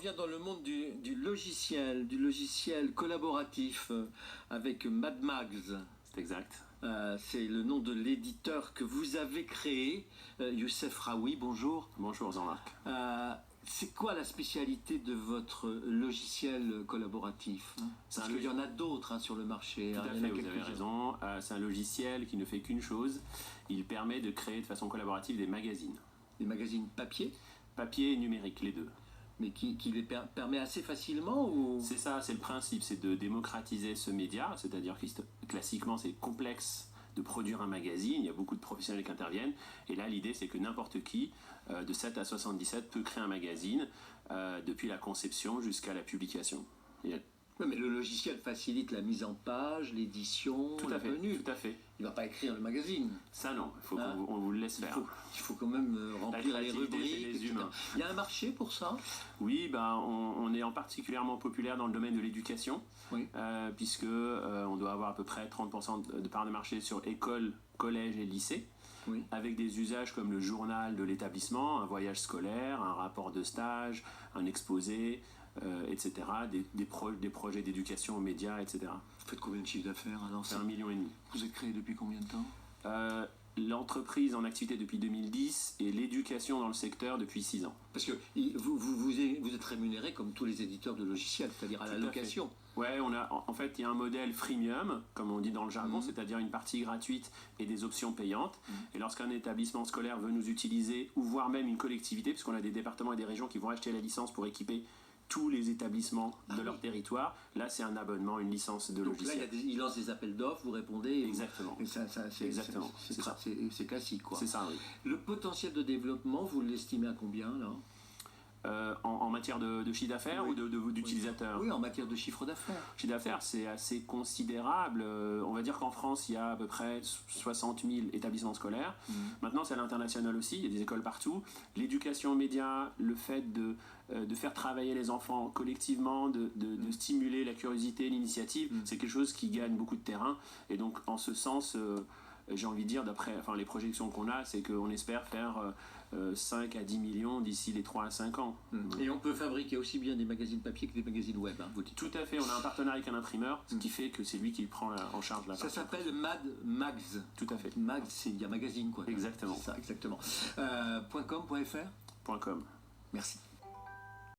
revient dans le monde du logiciel collaboratif avec Mad Mags. C'est exact. C'est le nom de l'éditeur que vous avez créé, Youssef Raoui, bonjour. Bonjour Jean-Marc. C'est quoi la spécialité de votre logiciel collaboratif? Parce qu'il y en a d'autres sur le marché. Tout à fait, vous avez raison. C'est un logiciel qui ne fait qu'une chose. Il permet de créer de façon collaborative des magazines. Des magazines papier? Papier et numérique, les deux. Mais qui les permet assez facilement ou... C'est ça, c'est le principe, c'est de démocratiser ce média, c'est-à-dire que classiquement c'est complexe de produire un magazine, il y a beaucoup de professionnels qui interviennent, et là l'idée c'est que n'importe qui, de 7 à 77, peut créer un magazine, depuis la conception jusqu'à la publication. Oui, mais le logiciel facilite la mise en page, l'édition, la tenue. Tout à fait. Il ne va pas écrire le magazine. Ça non, il faut qu'on vous le laisse faire. Il faut quand même remplir les rubriques, les humains. Il y a un marché pour ça? Oui, on est particulièrement populaire dans le domaine de l'éducation, oui. Puisque on doit avoir à peu près 30% de part de marché sur école, collège et lycée. Oui. Avec des usages comme le journal de l'établissement, un voyage scolaire, un rapport de stage, un exposé, etc., des projets d'éducation aux médias, etc. Vous faites combien de chiffre d'affaires alors? C'est 1,5 million. Vous êtes créé depuis combien de temps? L'entreprise en activité depuis 2010 et l'éducation dans le secteur depuis 6 ans. Parce que vous êtes rémunéré comme tous les éditeurs de logiciels, c'est-à-dire à la location. Oui, en fait, il y a un modèle freemium, comme on dit dans le jargon, c'est-à-dire une partie gratuite et des options payantes. Et lorsqu'un établissement scolaire veut nous utiliser, ou voire même une collectivité, puisqu'on a des départements et des régions qui vont acheter la licence pour équiper tous les établissements de leur territoire. Là, c'est un abonnement, une licence de logiciel. Donc là, il lance des appels d'offres, vous répondez. Exactement. Et c'est classique, quoi. C'est ça, oui. Le potentiel de développement, vous l'estimez à combien, là? En matière de chiffre d'affaires ou d'utilisateurs? Oui, en matière de chiffre d'affaires. Chiffre d'affaires, c'est assez considérable. On va dire qu'en France, il y a à peu près 60 000 établissements scolaires. Maintenant, c'est à l'international aussi, il y a des écoles partout. L'éducation aux médias, le fait de faire travailler les enfants collectivement, de stimuler la curiosité, l'initiative, c'est quelque chose qui gagne beaucoup de terrain. Et donc, en ce sens... j'ai envie de dire, d'après les projections qu'on a, c'est qu'on espère faire 5 à 10 millions d'ici les 3 à 5 ans. Et on peut fabriquer aussi bien des magazines papier que des magazines web, vous dites. Tout à fait, on a un partenariat avec un imprimeur, ce qui fait que c'est lui qui prend en charge la partie. Ça s'appelle Mad Mags. Tout à fait. Mags, il y a magazine, quoi. Exactement. C'est ça, exactement. .com, .fr .com. Merci.